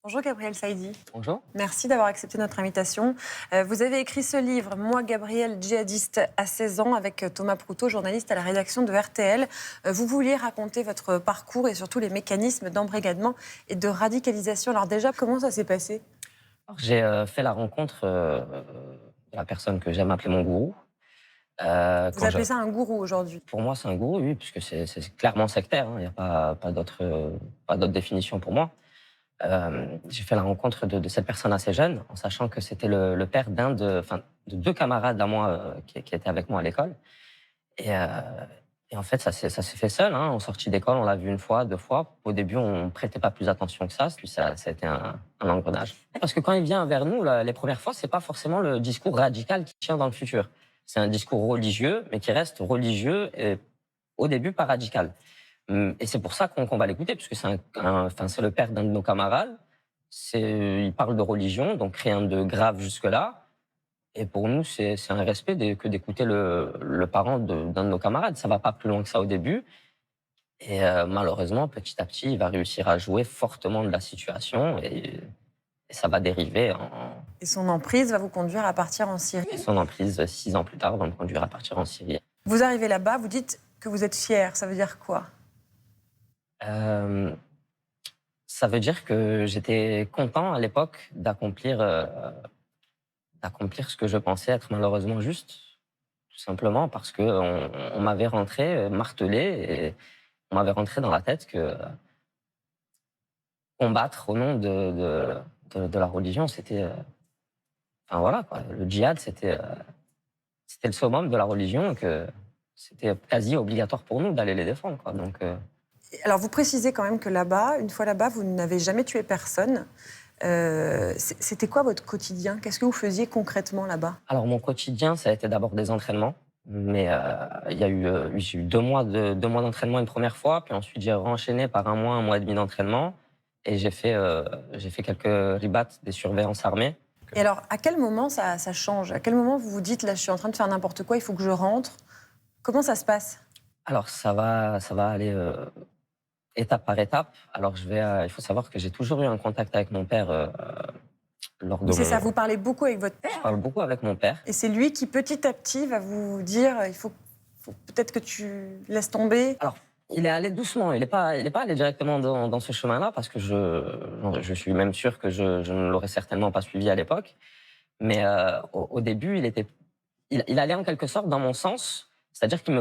Bonjour Gabriel Saïdi. Bonjour. Merci d'avoir accepté notre invitation. Vous avez écrit ce livre, Moi, Gabriel, djihadiste à 16 ans, avec Thomas Proutot, journaliste à la rédaction de RTL. Vous vouliez raconter votre parcours et surtout les mécanismes d'embrigadement et de radicalisation. Alors déjà, comment ça s'est passé? J'ai fait la rencontre de la personne que j'aime appeler mon gourou. Vous appelez ça un gourou aujourd'hui? Pour moi, c'est un gourou, oui, puisque c'est clairement sectaire. Il n'y a pas d'autre définition pour moi. J'ai fait la rencontre de cette personne assez jeune, en sachant que c'était le père de deux camarades à moi qui étaient avec moi à l'école. Et, euh, et en fait, ça s'est fait seul. En sortie d'école, on l'a vu une fois, deux fois. Au début, on ne prêtait pas plus attention que ça. Puis ça a été un engrenage. Parce que quand il vient vers nous, les premières fois, c'est pas forcément le discours radical qui tient dans le futur. C'est un discours religieux, mais qui reste religieux et au début pas radical. Et c'est pour ça qu'on va l'écouter, puisque c'est le père d'un de nos camarades. Il parle de religion, donc rien de grave jusque-là. Et pour nous, c'est un respect que d'écouter le parent d'un de nos camarades. Ça va pas plus loin que ça au début. Et malheureusement, petit à petit, il va réussir à jouer fortement de la situation et ça va dériver Et son emprise va vous conduire à partir en Syrie. et son emprise 6 ans plus tard va me conduire à partir en Syrie. Vous arrivez là-bas, vous dites que vous êtes fier. Ça veut dire quoi? Euh, Ça veut dire que j'étais content à l'époque d'accomplir ce que je pensais être malheureusement juste, tout simplement parce que on m'avait rentré martelé et on m'avait rentré dans la tête que combattre au nom de la religion, c'était, enfin voilà quoi, le djihad, c'était le summum de la religion et que c'était quasi obligatoire pour nous d'aller les défendre, quoi. Donc, Alors vous précisez quand même que là-bas, une fois là-bas, vous n'avez jamais tué personne. C'était quoi votre quotidien? Qu'est-ce que vous faisiez concrètement là-bas? alors mon quotidien, ça a été d'abord des entraînements, mais j'ai eu 2 mois d'entraînement une première fois, puis ensuite j'ai enchaîné par un mois et demi d'entraînement, et j'ai fait quelques ribats des surveillances armées. Et alors, à quel moment ça change? À quel moment vous vous dites, là, je suis en train de faire n'importe quoi, il faut que je rentre? Comment ça se passe? Alors ça va aller étape par étape. Alors il faut savoir que j'ai toujours eu un contact avec mon père lors de Oui, c'est ça, mon. vous parlez beaucoup avec votre Je père, parle beaucoup avec mon père. et c'est lui qui, petit à petit, va vous dire, faut peut-être que tu laisses tomber. Alors, il est allé doucement. Il est pas allé directement dans ce chemin-là parce que je suis même sûr que je ne l'aurais certainement pas suivi à l'époque. Mais au début, il allait en quelque sorte dans mon sens, c'est-à-dire qu'il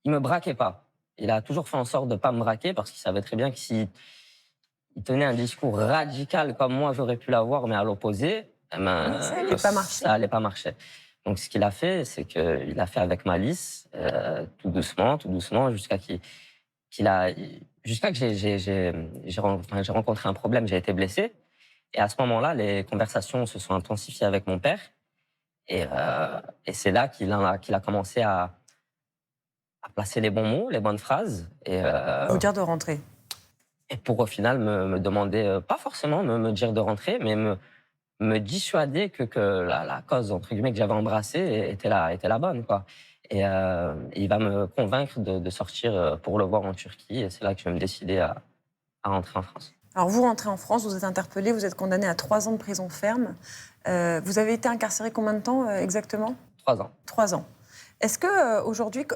me braquait pas. Il a toujours fait en sorte de pas me braquer parce qu'il savait très bien que s'il tenait un discours radical comme moi j'aurais pu l'avoir, mais à l'opposé, eh ben, Ça n'allait pas marcher. ça allait pas marcher. Donc ce qu'il a fait, c'est qu'il a fait avec malice, tout doucement, jusqu'à que j'ai rencontré un problème, j'ai été blessé. Et à ce moment-là, les conversations se sont intensifiées avec mon père. Et c'est là qu'il a commencé à placer les bons mots, les bonnes phrases. Vous dire de rentrer. Et pour au final me demander, pas forcément me dire de rentrer, mais me dissuader que la cause entre guillemets que j'avais embrassée était la bonne, quoi. Il va me convaincre de sortir pour le voir en Turquie, et c'est là que je vais me décider à rentrer en France. Alors, vous rentrez en France, vous êtes interpellé, vous êtes condamné à 3 ans de prison ferme. Vous avez été incarcéré combien de temps exactement? 3 ans. 3 ans. Est-ce que aujourd'hui,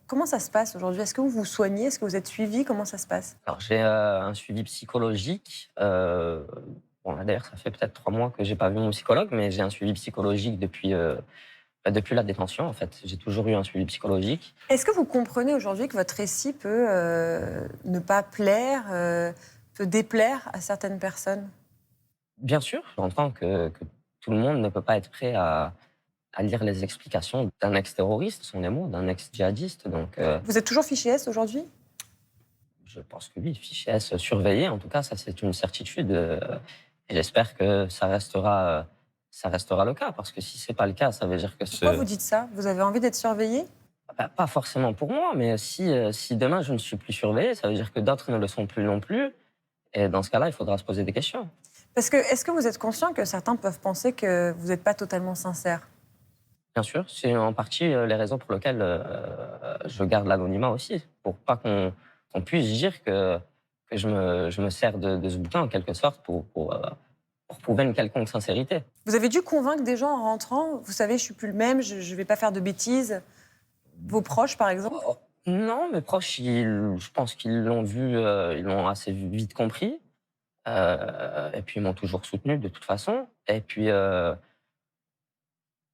comment ça se passe aujourd'hui? Est-ce que vous vous soignez? Est-ce que vous êtes suivi? Comment ça se passe? Alors j'ai un suivi psychologique. Bon là d'ailleurs ça fait peut-être 3 mois que j'ai pas vu mon psychologue, mais j'ai un suivi psychologique depuis la détention en fait. J'ai toujours eu un suivi psychologique. Est-ce que vous comprenez aujourd'hui que votre récit peut ne pas plaire, peut déplaire à certaines personnes? Bien sûr, j'entends que tout le monde ne peut pas être prêt à lire les explications d'un ex-terroriste, ce sont les mots, d'un ex-djihadiste. Donc Vous êtes toujours fiché S aujourd'hui? je pense que oui, fichier S surveillé, en tout cas ça c'est une certitude. Et j'espère que ça restera le cas, parce que si c'est pas le cas, ça veut dire que Pourquoi vous dites ça? Vous avez envie d'être surveillé? pas forcément pour moi, mais si demain je ne suis plus surveillé, ça veut dire que d'autres ne le sont plus non plus. Et dans ce cas-là, il faudra se poser des questions. Parce que, est-ce que vous êtes conscient que certains peuvent penser que vous n'êtes pas totalement sincère? Bien sûr, c'est en partie les raisons pour lesquelles je garde l'anonymat aussi, pour pas qu'on puisse dire que que je me sers de ce bouquin, en quelque sorte, pour prouver une quelconque sincérité. Vous avez dû convaincre des gens en rentrant, vous savez, je suis plus le même, je ne vais pas faire de bêtises. Vos proches, par exemple? Oh, non, mes proches, je pense qu'ils l'ont vu, ils l'ont assez vite compris. Et puis ils m'ont toujours soutenu de toute façon. Et puis,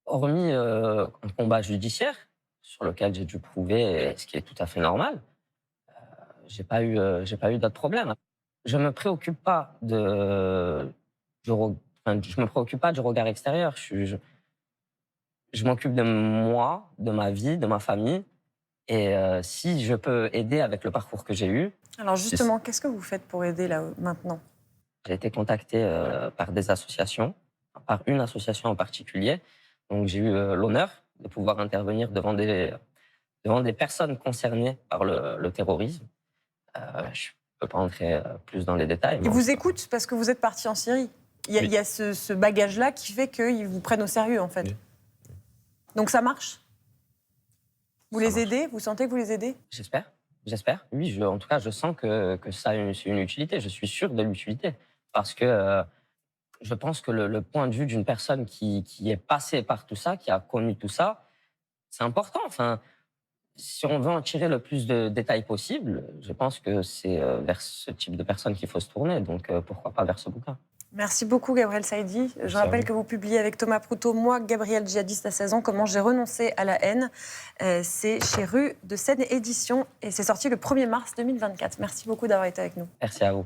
hormis un combat judiciaire sur lequel j'ai dû prouver, ce qui est tout à fait normal, j'ai pas eu d'autres problèmes. Je me préoccupe pas je me préoccupe pas du regard extérieur. Je m'occupe de moi, de ma vie, de ma famille. Et si je peux aider avec le parcours que j'ai eu, Alors justement, qu'est-ce que vous faites pour aider là maintenant? j'ai été contacté par des associations, par une association en particulier. Donc j'ai eu l'honneur de pouvoir intervenir devant des personnes concernées par le terrorisme. Je ne peux pas entrer plus dans les détails. Ils vous écoutent parce que vous êtes parti en Syrie. Oui. Il y a ce bagage-là qui fait qu'ils vous prennent au sérieux, en fait. Oui. Donc ça marche? Vous Ça les marche. aidez? Vous sentez que vous les aidez? J'espère. Oui, en tout cas, je sens que ça a une utilité. Je suis sûr de l'utilité. Parce que je pense que le point de vue d'une personne qui est passée par tout ça, qui a connu tout ça, c'est important. Enfin, si on veut en tirer le plus de détails possible, je pense que c'est vers ce type de personne qu'il faut se tourner. Donc, pourquoi pas vers ce bouquin? Merci beaucoup, Gabriel Saidi. Je à rappelle vous. que vous publiez avec Thomas Proutot, Moi, Gabriel djihadiste à 16 ans, Comment j'ai renoncé à la haine. C'est chez Rue de Seine Éditions et c'est sorti le 1er mars 2024. Merci beaucoup d'avoir été avec nous. Merci à vous.